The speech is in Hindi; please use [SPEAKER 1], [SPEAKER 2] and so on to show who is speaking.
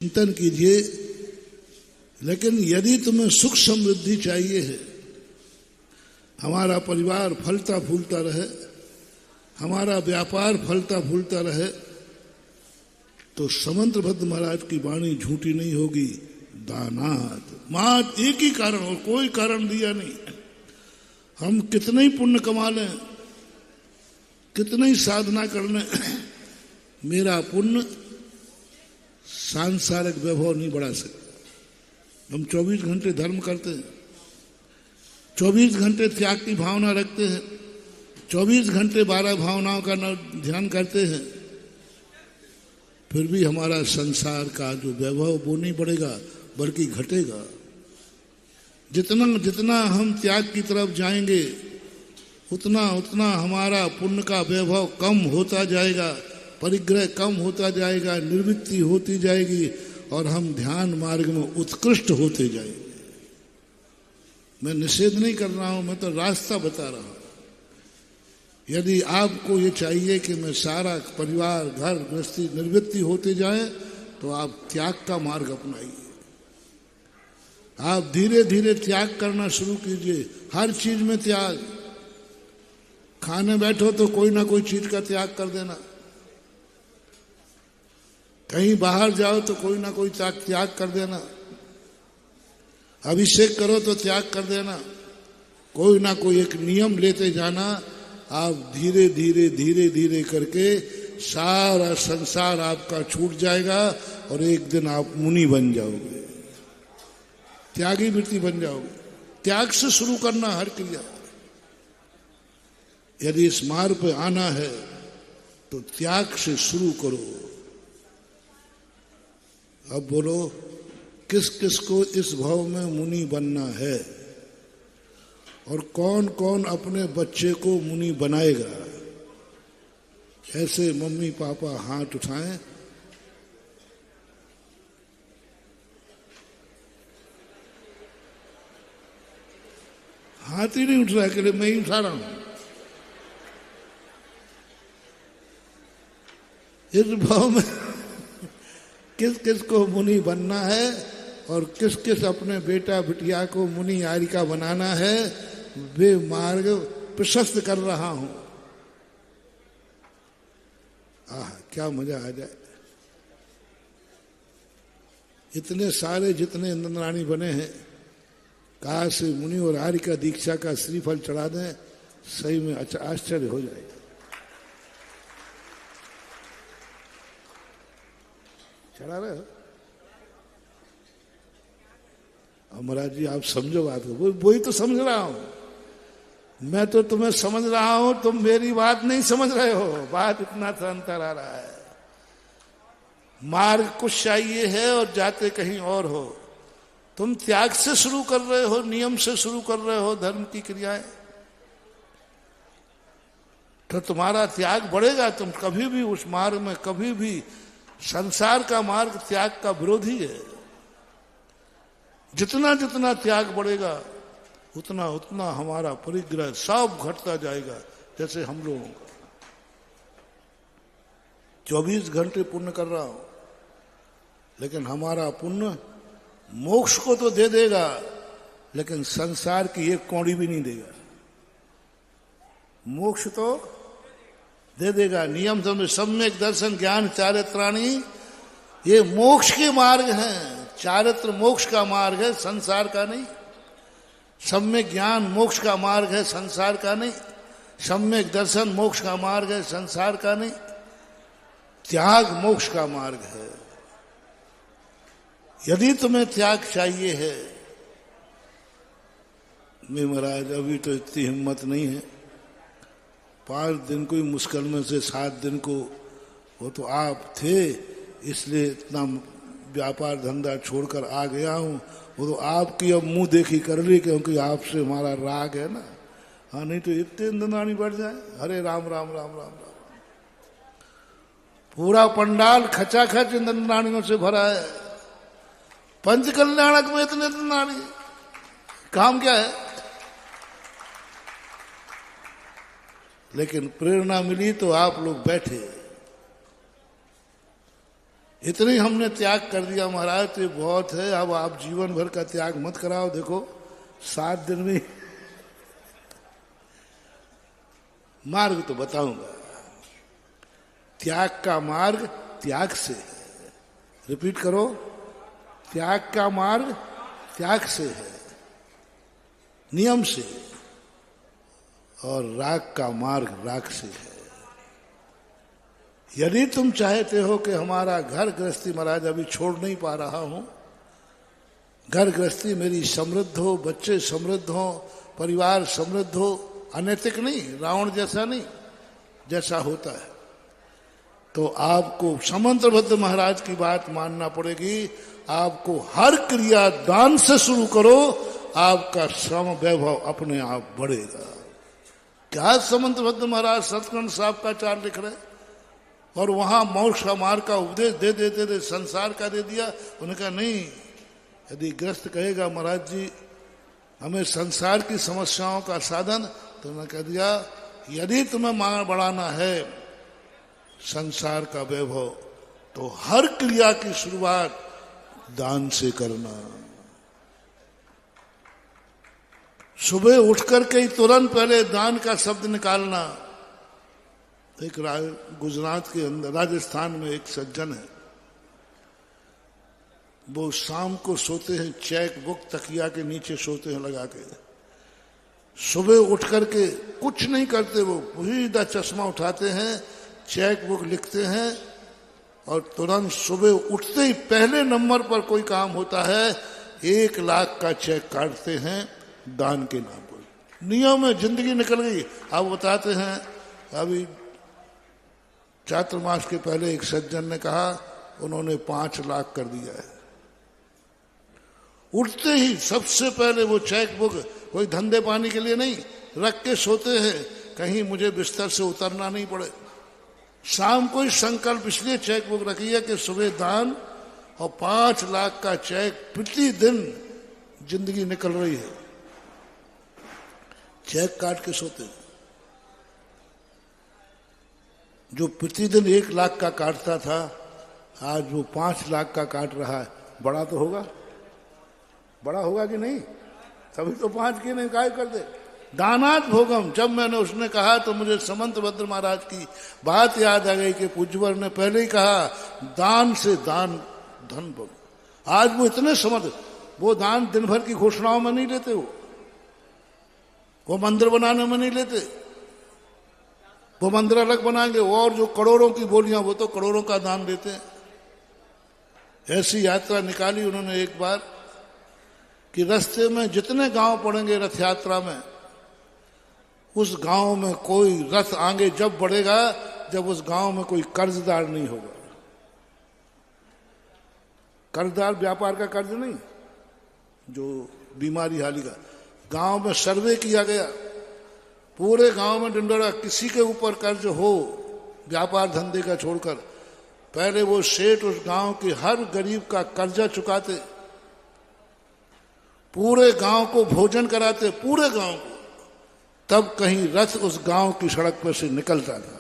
[SPEAKER 1] चिंतन कीजिए। लेकिन यदि तुम्हें सुख समृद्धि चाहिए है, हमारा परिवार फलता फूलता रहे, हमारा व्यापार फलता फूलता रहे, तो समंतभद्र महाराज की वाणी झूठी नहीं होगी। दानात मात एक ही कारण और कोई कारण दिया नहीं। हम कितने ही पुण्य कमा लें, कितने ही साधना कर लें, मेरा पुण्य सांसारिक वैभव नहीं बढ़ा सकता। हम 24 घंटे धर्म करते हैं, 24 घंटे त्याग की भावना रखते हैं, 24 घंटे 12 भावनाओं का ध्यान करते हैं, फिर भी हमारा संसार का जो वैभव वो नहीं बढ़ेगा बल्कि घटेगा। जितना जितना हम त्याग की तरफ जाएंगे उतना उतना हमारा पुण्य का वैभव कम होता जाएगा, परिग्रह कम होता जाएगा, निर्वृत्ति होती जाएगी और हम ध्यान मार्ग में उत्कृष्ट होते जाएंगे। मैं निषेध नहीं कर रहा हूं, मैं तो रास्ता बता रहा हूं। यदि आपको ये चाहिए कि मैं सारा परिवार घर गृहस्थी निर्वृत्ति होते जाए, तो आप त्याग का मार्ग अपनाइए। आप धीरे धीरे त्याग करना शुरू कीजिए। हर चीज में त्याग। खाने बैठो तो कोई ना कोई चीज का त्याग कर देना, कहीं बाहर जाओ तो कोई ना कोई त्याग कर देना, अभिषेक करो तो त्याग कर देना, कोई ना कोई एक नियम लेते जाना। आप धीरे धीरे धीरे धीरे करके सारा संसार आपका छूट जाएगा और एक दिन आप मुनि बन जाओगे, त्यागी वृत्ति बन जाओगे। त्याग से शुरू करना हर क्रिया। यदि इस मार्ग पे आना है तो त्याग से शुरू करो। अब बोलो, किस किस को इस भाव में मुनि बनना है और कौन कौन अपने बच्चे को मुनि बनाएगा? ऐसे मम्मी पापा हाथ उठाएं। हाथ ही नहीं उठ रहा है, कि मैं ही उठा रहा हूं। इस भाव में किस किस को मुनि बनना है और किस किस अपने बेटा बिटिया को मुनि यारिका बनाना है, वे मार्ग प्रशस्त कर रहा हूं। क्या मजा आ जाए। इतने सारे जितने इंद्राणी बने हैं, काश मुनि और यारिका दीक्षा का श्रीफल चढ़ा दें, सही में आश्चर्य हो जाएगा। चढ़ा रहे हो? महाराज जी आप समझो बात को। वही तो समझ रहा हूं मैं, तो तुम्हें समझ रहा हूं, तुम मेरी बात नहीं समझ रहे हो। बात इतना सा अंतर आ रहा है। मार्ग कुछ चाहिए है और जाते कहीं और हो। तुम त्याग से शुरू कर रहे हो, नियम से शुरू कर रहे हो धर्म की क्रियाएं, तो तुम्हारा त्याग बढ़ेगा। तुम कभी भी उस मार्ग में कभी भी, संसार का मार्ग त्याग का विरोधी है। जितना जितना त्याग बढ़ेगा उतना उतना हमारा परिग्रह सब घटता जाएगा। जैसे हम लोगों का 24 घंटे पुण्य कर रहा हूं, लेकिन हमारा पुण्य मोक्ष को तो दे देगा, लेकिन संसार की एक कौड़ी भी नहीं देगा। मोक्ष तो दे देगा। नियम समझ, सम्यक दर्शन ज्ञान चारित्राणी, ये मोक्ष के मार्ग हैं। चारित्र मोक्ष का मार्ग है, संसार का नहीं। सम्यक ज्ञान मोक्ष का मार्ग है, संसार का नहीं। सम्यक दर्शन मोक्ष का मार्ग है, संसार का नहीं। त्याग मोक्ष का मार्ग है। यदि तुम्हें त्याग चाहिए है, मैं महाराज अभी तो इतनी हिम्मत नहीं है। 5 दिन को ही मुश्किल में से 7 दिन को, वो तो आप थे इसलिए इतना व्यापार धंधा छोड़कर आ गया हूं। वो तो आपकी अब मुंह देखी कर ली, क्योंकि आपसे हमारा राग है ना। हाँ, नहीं तो इतने इंद्राणी बढ़ जाए। हरे राम राम राम राम राम। पूरा पंडाल खचाखच इंद्राणियों से भरा है। पंच कल्याणक में इतने इंद्राणी, काम क्या है? लेकिन प्रेरणा मिली तो आप लोग बैठे। इतनी हमने त्याग कर दिया महाराज, तो ये बहुत है, अब आप जीवन भर का त्याग मत कराओ। देखो 7 दिन में मार्ग तो बताऊंगा। त्याग का मार्ग त्याग से है। रिपीट करो, त्याग का मार्ग त्याग से है, नियम से, और राग का मार्ग राग से है। यदि तुम चाहते हो कि हमारा घर गृहस्थी, महाराज अभी छोड़ नहीं पा रहा हूं, घर गृहस्थी मेरी समृद्ध हो, बच्चे समृद्ध हो, परिवार समृद्ध हो, अनैतिक नहीं, रावण जैसा नहीं, जैसा होता है, तो आपको समंत्रभद्र महाराज की बात मानना पड़ेगी। आपको हर क्रिया दान से शुरू करो, आपका श्रम वैभव अपने आप बढ़ेगा। क्या समंत्रभद्र महाराज सतखंड साहब का चार लिख रहे, और वहां मोक्ष का मार्ग का उपदेश दे देते थे, संसार का दे दिया। उन्होंने कहा नहीं, यदि ग्रस्त कहेगा महाराज जी हमें संसार की समस्याओं का साधन, तो उन्होंने कह दिया यदि तुम्हें मांग बढ़ाना है संसार का वैभव, तो हर क्रिया की शुरुआत दान से करना। सुबह उठ करके ही तुरंत पहले दान का शब्द निकालना। एक गुजरात के अंदर, राजस्थान में एक सज्जन है, वो शाम को सोते हैं चेक बुक तकिया के नीचे सोते हैं लगा के। सुबह उठ करके कुछ नहीं करते, वो सीधा चश्मा उठाते हैं, चेक बुक लिखते हैं, और तुरंत सुबह उठते ही पहले नंबर पर कोई काम होता है, 1 लाख का चेक काटते हैं दान के नाम पर। नियम में जिंदगी निकल गई। आप बताते हैं, अभी चातुर्मास के पहले एक सज्जन ने कहा उन्होंने 5 लाख कर दिया है। उठते ही सबसे पहले वो चेक बुक, कोई धंधे पानी के लिए नहीं, रख के सोते हैं, कहीं मुझे बिस्तर से उतरना नहीं पड़े। शाम को ही संकल्प इसलिए चेक बुक रखी है कि सुबह दान, और 5 लाख का चेक प्रति दिन जिंदगी निकल रही है, चेक काट के सोते हैं। जो प्रतिदिन 1 लाख का काटता था, आज वो 5 लाख का काट रहा है। बड़ा तो होगा, बड़ा होगा कि नहीं? तभी तो 5 की नहीं काय कर दे। दानात भोगम, जब मैंने उसने कहा तो मुझे समंतभद्र महाराज की बात याद आ गई कि पूज्यवर ने पहले ही कहा दान से दान धन भोग। आज वो इतने समर्थ, वो दान दिन भर की घोषणाओं में नहीं लेते, वो मंदिर बनाने में नहीं लेते, वो मंदिर अलग बनाएंगे, और जो करोड़ों की बोलियां वो तो करोड़ों का दान देते हैं। ऐसी यात्रा निकाली उन्होंने एक बार कि रास्ते में जितने गांव पड़ेंगे रथ यात्रा में, उस गांव में कोई रथ आगे जब बढ़ेगा जब उस गांव में कोई कर्जदार नहीं होगा। कर्जदार व्यापार का कर्ज नहीं, जो बीमारी हाली का। गांव में सर्वे किया गया, पूरे गांव में डिंडोरा, किसी के ऊपर कर्ज हो व्यापार धंधे का छोड़कर, पहले वो सेठ उस गांव के हर गरीब का कर्जा चुकाते, पूरे गांव को भोजन कराते, पूरे गांव को, तब कहीं रथ उस गांव की सड़क पर से निकलता था।